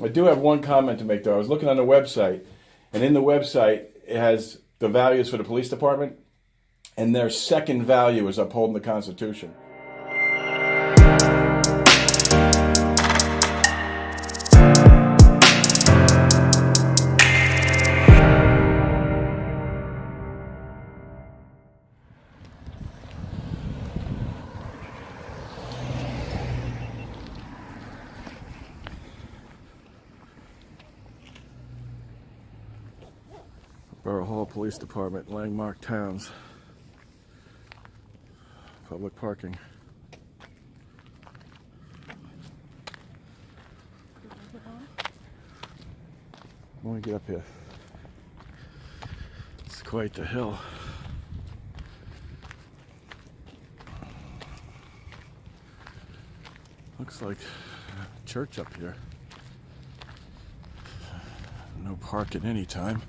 I do have one comment to make, though. I was looking on the website, and in the website, it has the values for the police department, and their second value is upholding the Constitution. Borough Hall Police Department, Landmark Towns. Public parking. I want to get up here. It's quite the hill. Looks like a church up here. No parking anytime.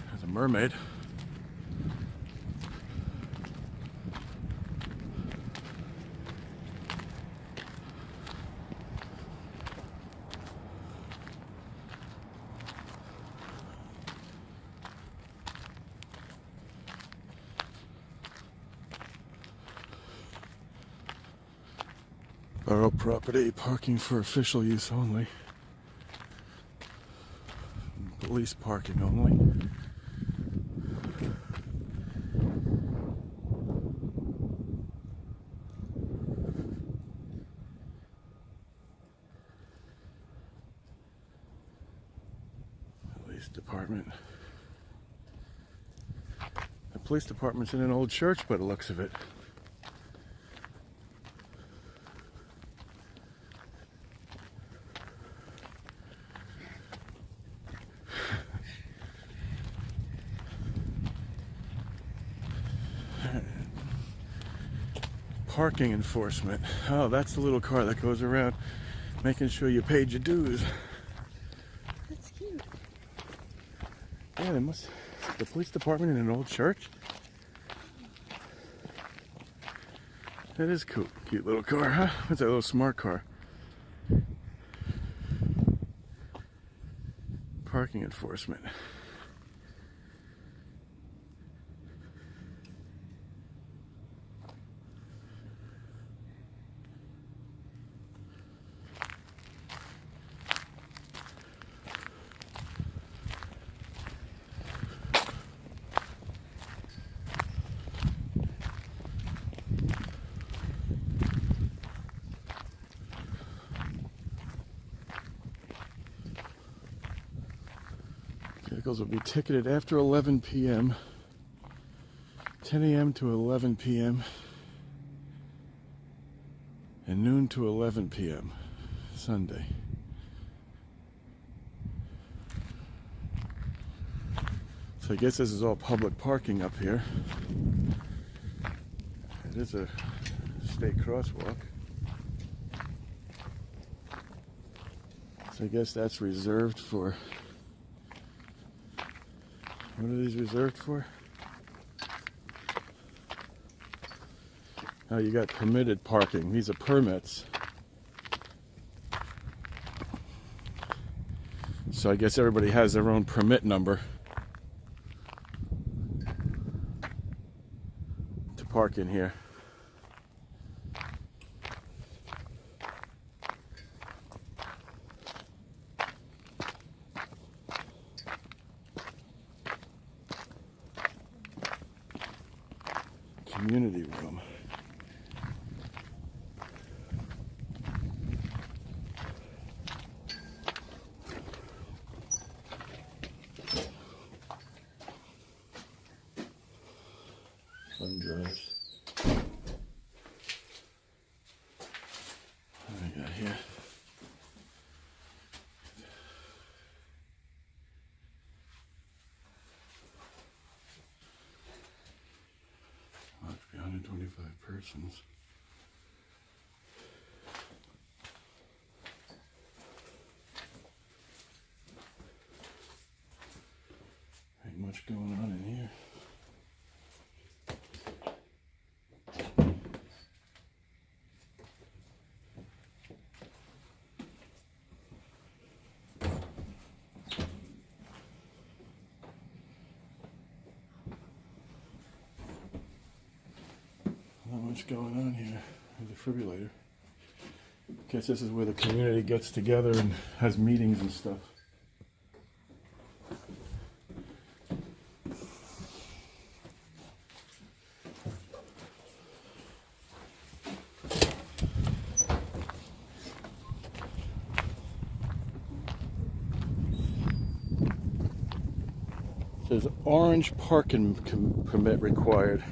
There's a mermaid. Borough property, parking for official use only. Police parking only. Police department. The police department's in an old church by the looks of it. Parking enforcement. Oh, that's the little car that goes around making sure you paid your dues. That's cute. Yeah, they must. The police department in an old church? That is cool. Cute little car, huh? What's that little smart car? Parking enforcement. Vehicles will be ticketed after 11 p.m., 10 a.m. to 11 p.m., and noon to 11 p.m. Sunday. So I guess this is all public parking up here. It is a state crosswalk. So I guess that's reserved for... What are these reserved for? Oh, you got permitted parking. These are permits. So I guess everybody has their own permit number to park in here. Community room. Fun drives. What do we got here? Must be 125 persons. Ain't much going on in here. What's going on here with the defibrillator? Guess this is where the community gets together and has meetings and stuff. There's orange parking permit required.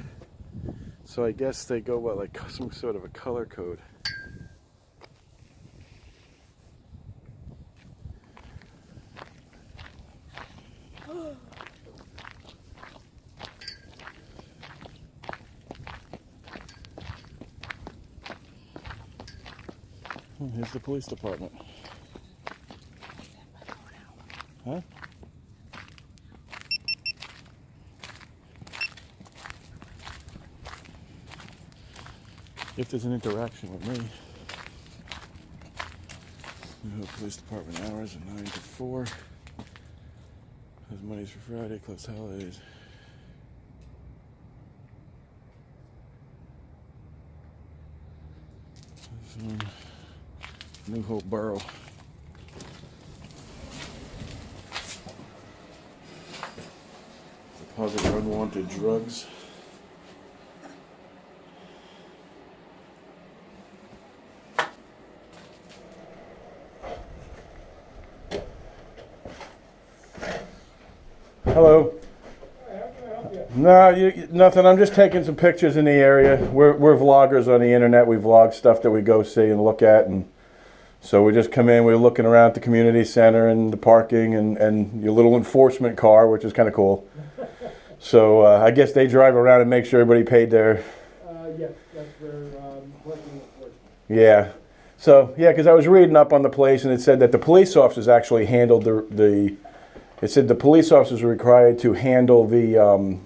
So I guess they go by like some sort of a color code. Oh, here's the police department. Huh? If there's an interaction with me. Police department hours are 9 to 4. Has Mondays for Friday, closed holidays. New Hope Borough. Deposit unwanted drugs. Hello. No, nothing. I'm just taking some pictures in the area. We're vloggers on the internet. We vlog stuff that we go see and look at, and so we just come in. We're looking around at the community center and the parking and your little enforcement car, which is kind of cool. So I guess they drive around and make sure everybody paid their. Yes, that's their parking enforcement. Yeah. So yeah, because I was reading up on the place and it said that the police officers actually handled the. It said the police officers were required to handle the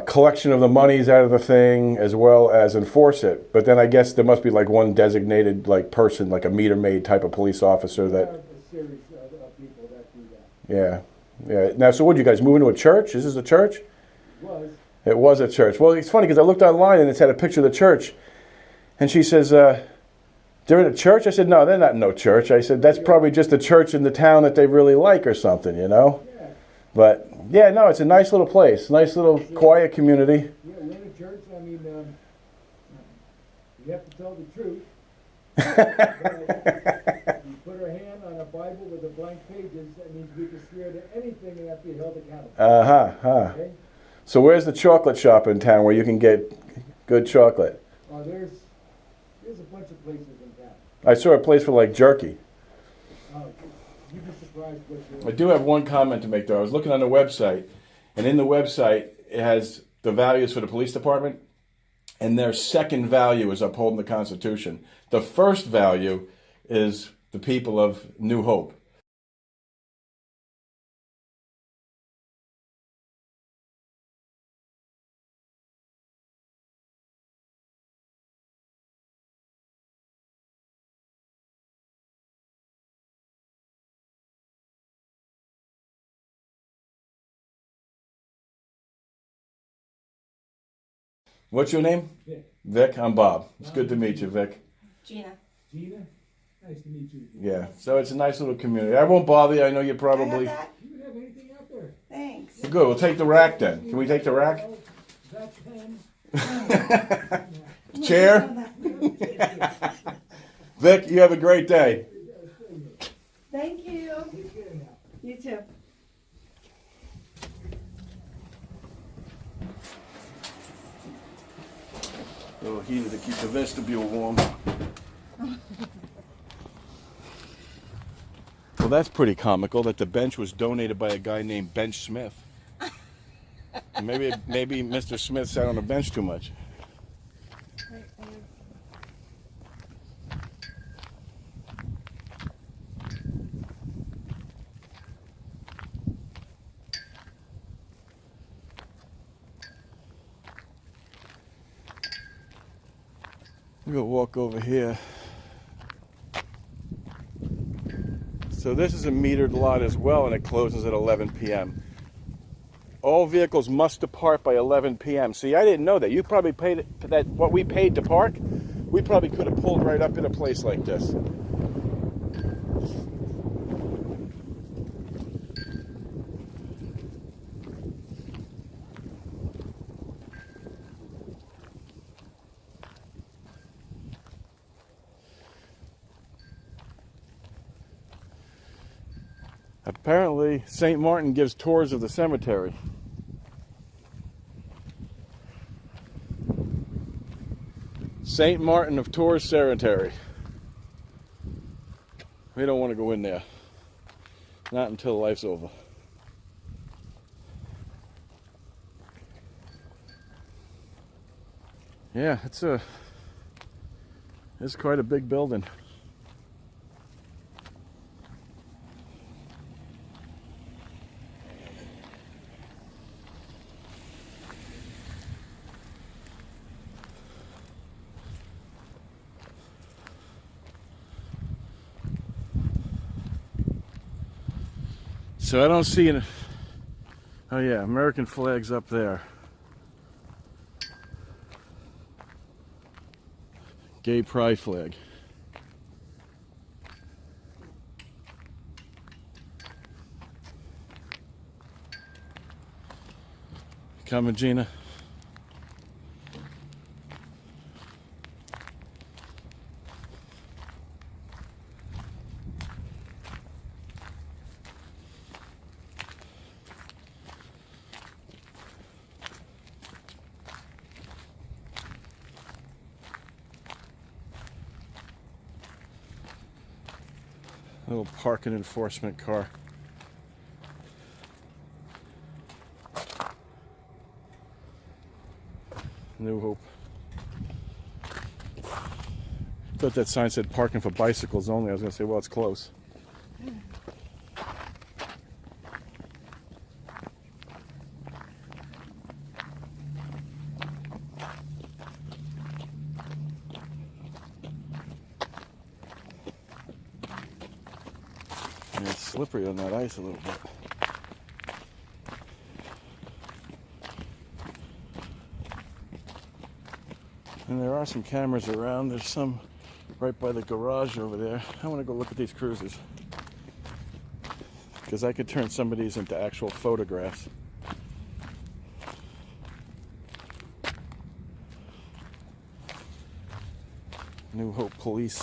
collection of the monies out of the thing as well as enforce it. But then I guess there must be like one designated like person, like a meter maid type of police officer that. A series of people that do that. Yeah, yeah. Now, so what? You guys move into a church? Is this a church? It was. It was a church. Well, it's funny because I looked online and it's had a picture of the church, and she says. They're in a church? I said, no, they're not in no church. I said, that's probably just a church in the town that they really like or something, you know? Yeah. But, yeah, no, it's a nice little place. Nice little quiet community. Yeah, we're in a church. I mean, you have to tell the truth. You put our hand on a Bible with the blank pages, that means we can swear to anything and have to be held accountable. Uh-huh. Okay? So where's the chocolate shop in town where you can get good chocolate? There's a bunch of places in town. I saw a place for, like, jerky. You'd be surprised what you're... I do have one comment to make, though. I was looking on the website, and in the website, it has the values for the police department, and their second value is upholding the Constitution. The first value is the people of New Hope. What's your name? Vic. Vic, I'm Bob. It's good to meet you, Vic. Gina. Gina? Nice to meet you. Yeah, so it's a nice little community. I won't bother you. I know you probably... I have that? You would have anything out there? Thanks. Good, we'll take the rack then. Can we take the rack? That pen. Chair? Vic, you have a great day. Thank you. Take care now. You too. A little heater to keep the vestibule warm. Well, that's pretty comical that the bench was donated by a guy named Bench Smith. Maybe Mr. Smith sat on the bench too much. I'm gonna walk over here. So this is a metered lot as well, and it closes at 11 p.m. all vehicles must depart by 11 p.m. See, I didn't know that. You probably paid that. What we paid to park, we probably could have pulled right up in a place like this. Apparently, St. Martin gives tours of the cemetery. St. Martin of Tours Cemetery. We don't want to go in there. Not until life's over. Yeah, it's quite a big building. So I don't see an, oh yeah, American flags up there. Gay pride flag. Coming, Gina. Little parking enforcement car. New Hope. Thought that sign said parking for bicycles only. I was going to say, well, it's close. And it's slippery on that ice a little bit. And there are some cameras around. There's some right by the garage over there. I want to go look at these cruisers, because I could turn some of these into actual photographs. New Hope Police.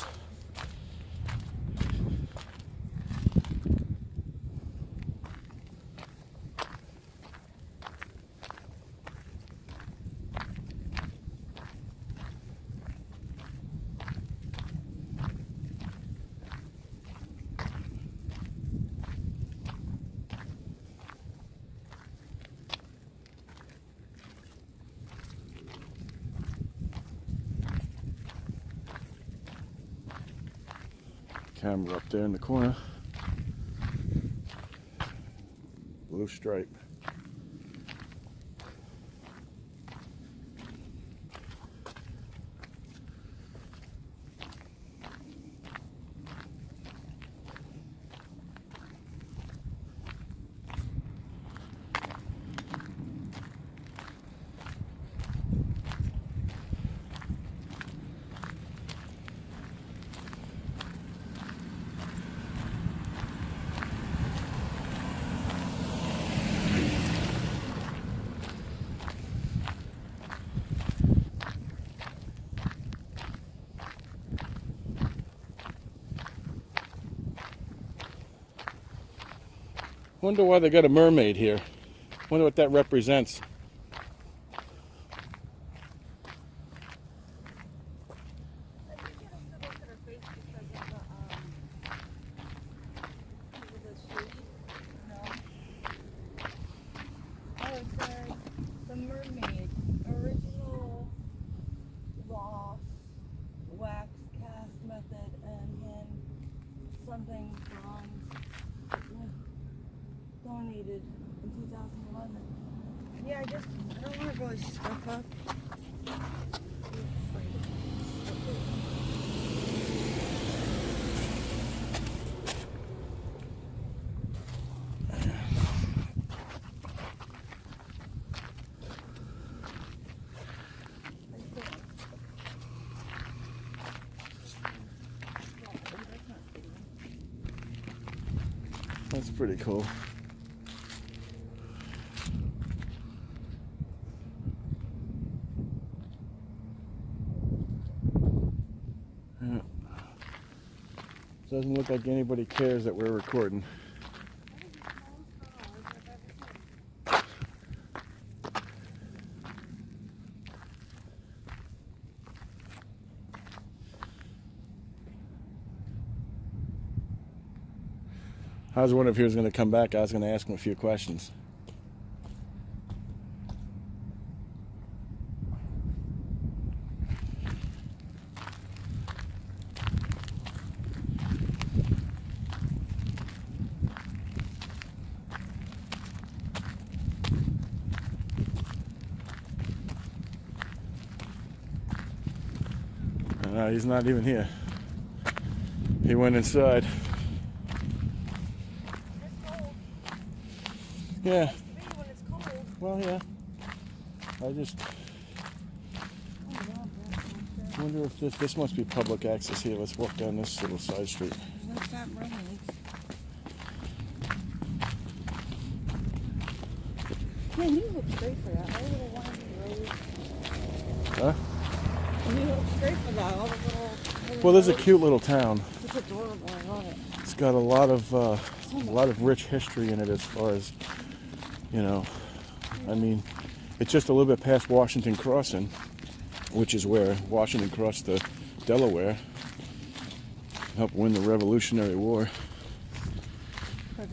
Camera up there in the corner. Blue stripe. Wonder why they got a mermaid here. Wonder what that represents. I think you have to look at her face because of the shade. No. Oh, it says the mermaid, original loss, wax cast method, and hand something bronze. Donated in 2011. Yeah, I don't want to really stuff up. That's pretty cool. Yeah. Doesn't look like anybody cares that we're recording. I was wondering if he was going to come back. I was going to ask him a few questions. No, he's not even here. He went inside. It's cold. Yeah. It's to be when it's cold. Well, yeah. I just wonder if this must be public access here. Let's walk down this little side street. There's no fat mermaid. Man, you look straight for that. All the little winding roads. Huh? You look straight for that. All the little Well, there's a roads. cute little town. It's adorable. I love it. It's got a lot of rich history in it as far as, you know, I mean, it's just a little bit past Washington Crossing, which is where Washington crossed the Delaware, helped win the Revolutionary War.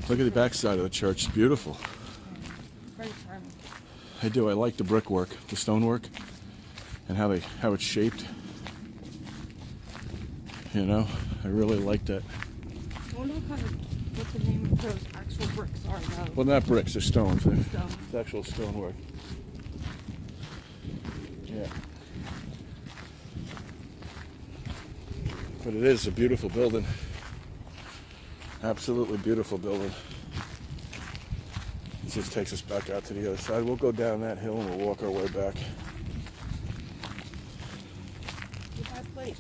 Look at the backside of the church. It's beautiful. Very charming. I do. I like the brickwork, the stonework, and how it's shaped. You know, I really like that. I wonder what the name of those actual bricks are though. Well, not bricks, they're stones. They're Stone. It's actual stonework. Yeah. But it is a beautiful building. Absolutely beautiful building. This just takes us back out to the other side. We'll go down that hill and we'll walk our way back. Get my plate.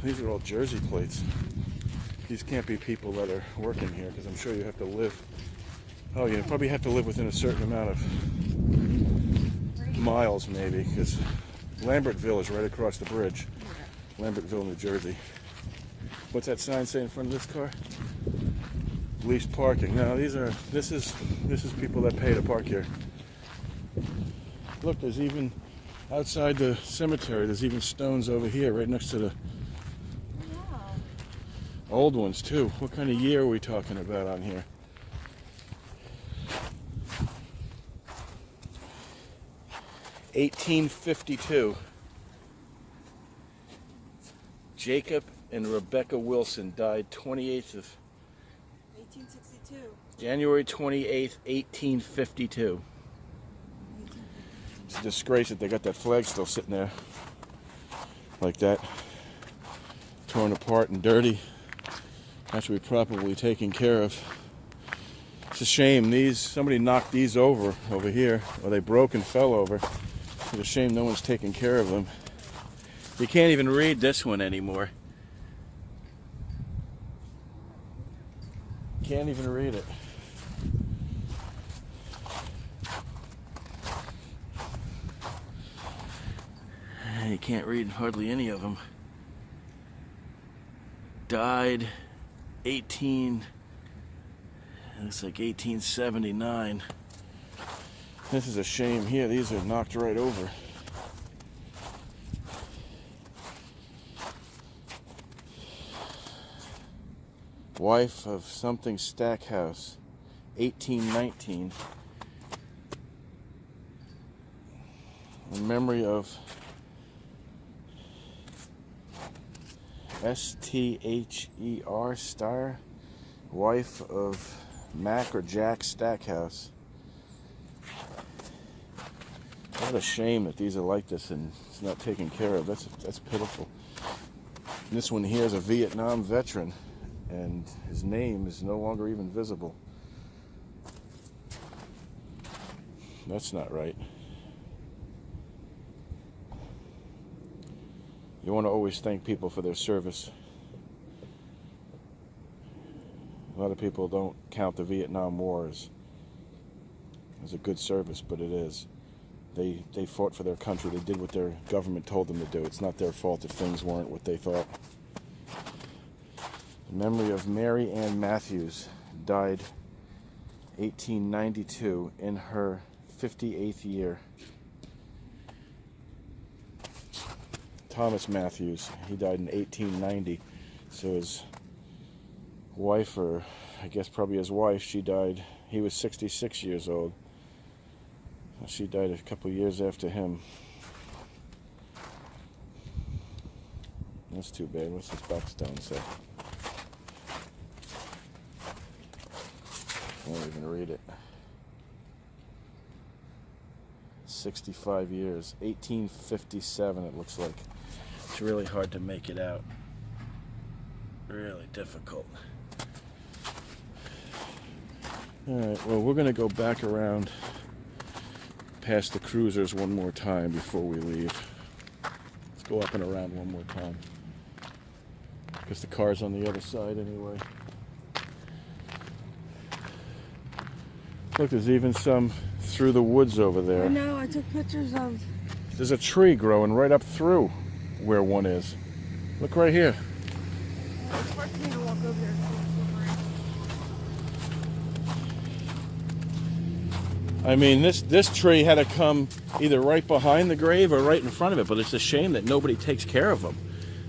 These are all Jersey plates. These can't be people that are working here because I'm sure you have to live. Oh, you probably have to live within a certain amount of miles, maybe, because Lambertville is right across the bridge. Lambertville, New Jersey. What's that sign say in front of this car? Leased parking. No, this is people that pay to park here. Look, there's even outside the cemetery. There's even stones over here, right next to the old ones too. What kind of year are we talking about on here? (1852). Jacob and Rebecca Wilson died 28th of 1862. January 28th, 1852. It's a disgrace that they got that flag still sitting there like that, torn apart and dirty. That should be properly taken care of. It's a shame somebody knocked these over here, or they broke and fell over. It's a shame no one's taking care of them. You can't even read this one anymore. Can't even read it. You can't read hardly any of them. Died looks like 1879. This is a shame here. These are knocked right over. Wife of something Stackhouse, 1819. In memory of S-T-H-E-R, Star, wife of Mac or Jack Stackhouse. What a shame that these are like this and it's not taken care of. That's pitiful. And this one here is a Vietnam veteran, and his name is no longer even visible. That's not right. You want to always thank people for their service. A lot of people don't count the Vietnam War as a good service, but it is. They fought for their country. They did what their government told them to do. It's not their fault if things weren't what they thought. In memory of Mary Ann Matthews, died 1892 in her 58th year. Thomas Matthews, he died in 1890. So his wife, or I guess probably his wife, she died, he was 66 years old. She died a couple years after him. That's too bad. What's this box down say? I won't even read it. 65 years. 1857 it looks like. It's really hard to make it out. Really difficult. Alright, well, we're going to go back around past the cruisers one more time before we leave. Let's go up and around one more time. Because the car's on the other side anyway. Look, there's even some through the woods over there. I know, I took pictures of... There's a tree growing right up through where one is. Look right here. It's hard for me to walk over there. I mean, this tree had to come either right behind the grave or right in front of it, but it's a shame that nobody takes care of them.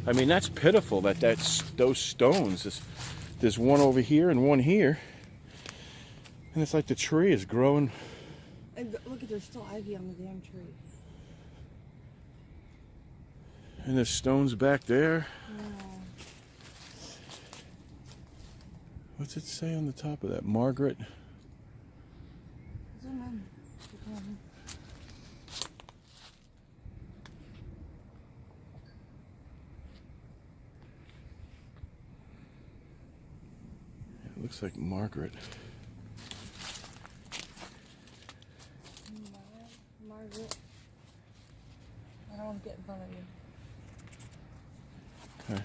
I mean, that's pitiful that those stones, there's one over here and one here, and it's like the tree is growing. And look, there's still ivy on the damn tree. And there's stones back there. Yeah. What's it say on the top of that? Margaret? Zoom in. It looks like Margaret. Margaret. I don't want to get in front of you. Okay.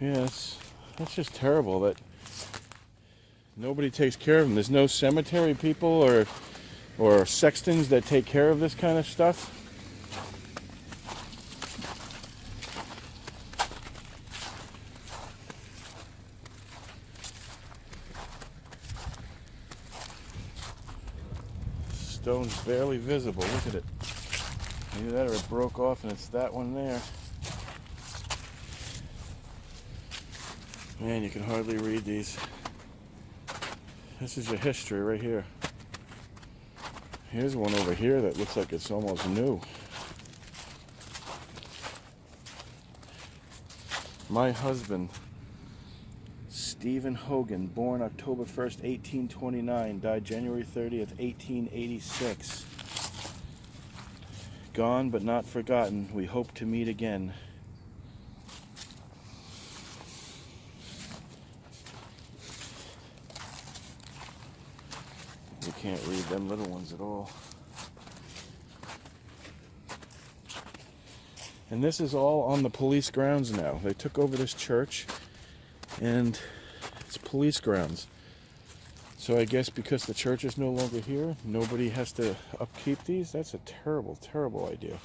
Yes, that's just terrible that nobody takes care of them. There's no cemetery people or sextons that take care of this kind of stuff. Stone's barely visible. Look at it. Either that or it broke off and it's that one there. Man, you can hardly read these. This is your history right here. Here's one over here that looks like it's almost new. My husband, Stephen Hogan, born October 1st, 1829, died January 30th, 1886. Gone but not forgotten. We hope to meet again. You can't read them little ones at all. And this is all on the police grounds now. They took over this church and it's police grounds. So I guess because the church is no longer here, nobody has to upkeep these. That's a terrible, terrible idea.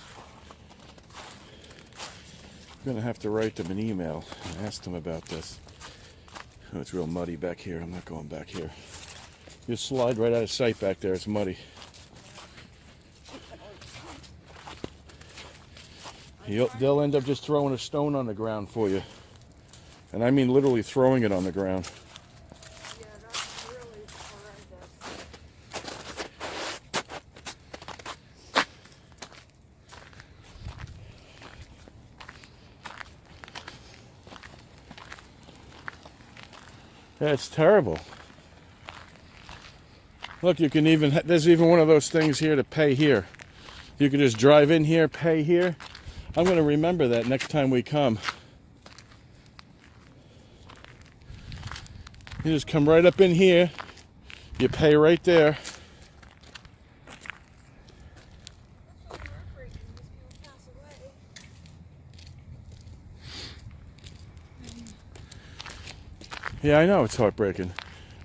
I'm going to have to write them an email and ask them about this. Oh, it's real muddy back here. I'm not going back here. You slide right out of sight back there. It's muddy. They'll end up just throwing a stone on the ground for you. And I mean literally throwing it on the ground. Yeah, that's really horrendous. Yeah, it's terrible. Look, you can even, there's even one of those things here to pay here. You can just drive in here, pay here. I'm going to remember that next time we come. You just come right up in here. You pay right there. That's so heartbreaking. These people pass away. Yeah, I know, it's heartbreaking.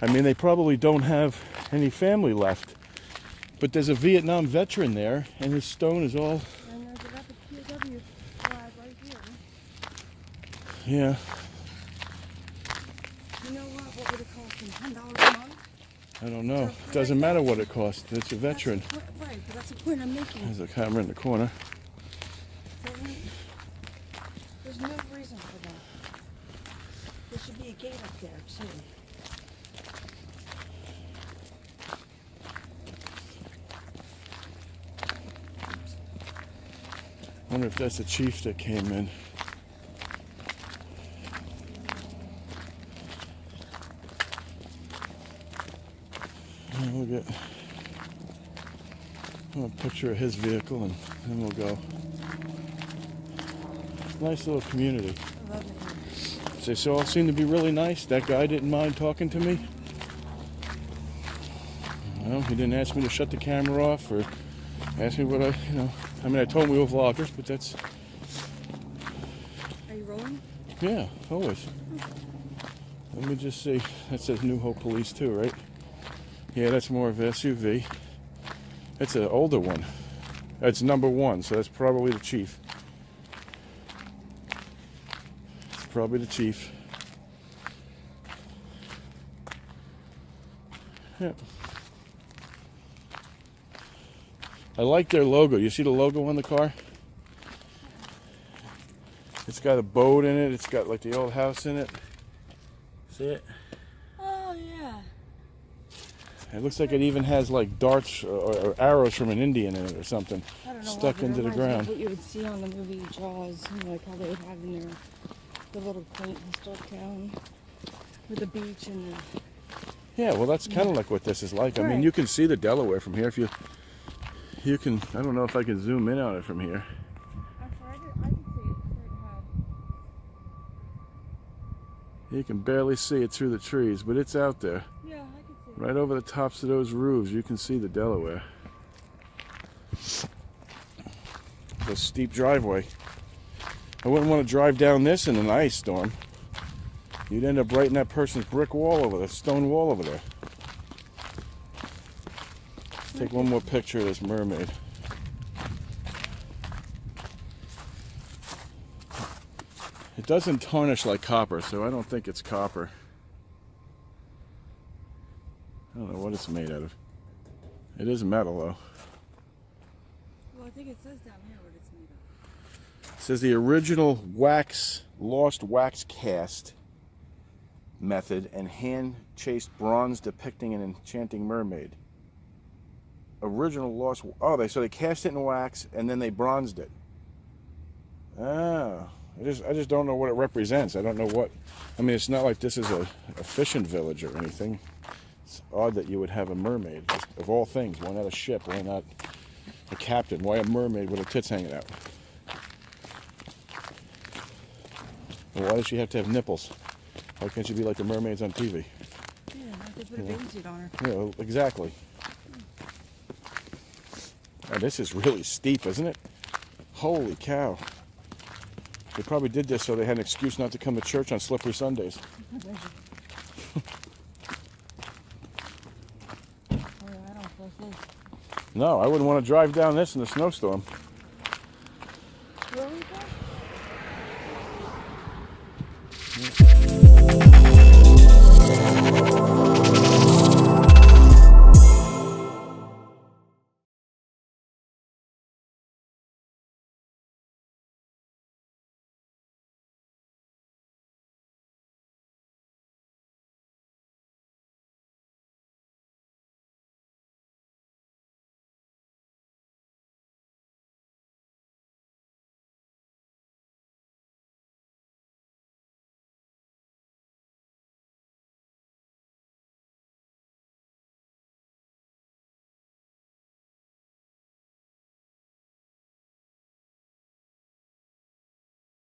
I mean, they probably don't have any family left. But there's a Vietnam veteran there, and his stone is all... And there's a rapid POW flag right here. Yeah. You know what would it cost him? $10 a month? I don't know. It doesn't matter what it costs. It's a veteran. Right, but that's the point I'm making. There's a camera in the corner. So, there's no reason for that. There should be a gate up there, too. I wonder if that's the chief that came in. We'll get a picture of his vehicle and then we'll go. Nice little community. I love it. They all seem to be really nice. That guy didn't mind talking to me. Well, he didn't ask me to shut the camera off or ask me what I mean, I told him we were vloggers, but that's... Are you rolling? Yeah, always. Let me just see. That says New Hope Police too, right? Yeah, that's more of an SUV. That's an older one. That's number 1, so that's probably the chief. It's probably the chief. Yeah. I like their logo. You see the logo on the car? It's got a boat in it. It's got like the old house in it. See it? Oh, yeah. It looks like it even has like darts or arrows from an Indian in it or something I don't know stuck into the ground. What you would see on the movie Jaws, like how they would have in there the little quaint historic town with the beach and the... Yeah, well, that's kind of like what this is like. I mean, Right. you can see the Delaware from here. If you can, I don't know if I can zoom in on it from here. Actually, I can see it straight ahead. You can barely see it through the trees, but it's out there. Yeah, I can see it. Right over the tops of those roofs, you can see the Delaware. The steep driveway. I wouldn't want to drive down this in an ice storm. You'd end up right in that person's brick wall over there, stone wall over there. Let's take one more picture of this mermaid. It doesn't tarnish like copper, so I don't think it's copper. I don't know what it's made out of. It is metal, though. Well, I think it says down here what it's made of. It says the original lost wax cast method and hand-chased bronze depicting an enchanting mermaid. Original lost... so they cast it in wax and then they bronzed it. Ah, I just don't know what it represents. I don't know what... I mean, it's not like this is a fishing village or anything. It's odd that you would have a mermaid. Just, of all things, why not a ship? Why not a captain? Why a mermaid with her tits hanging out? Well, why does she have to have nipples? Why can't she be like the mermaids on TV? Yeah, they put a bathing suit on her. Yeah, well, exactly. Oh, this is really steep, isn't it? Holy cow. They probably did this so they had an excuse not to come to church on slippery Sundays. No, I wouldn't want to drive down this in a snowstorm. Really?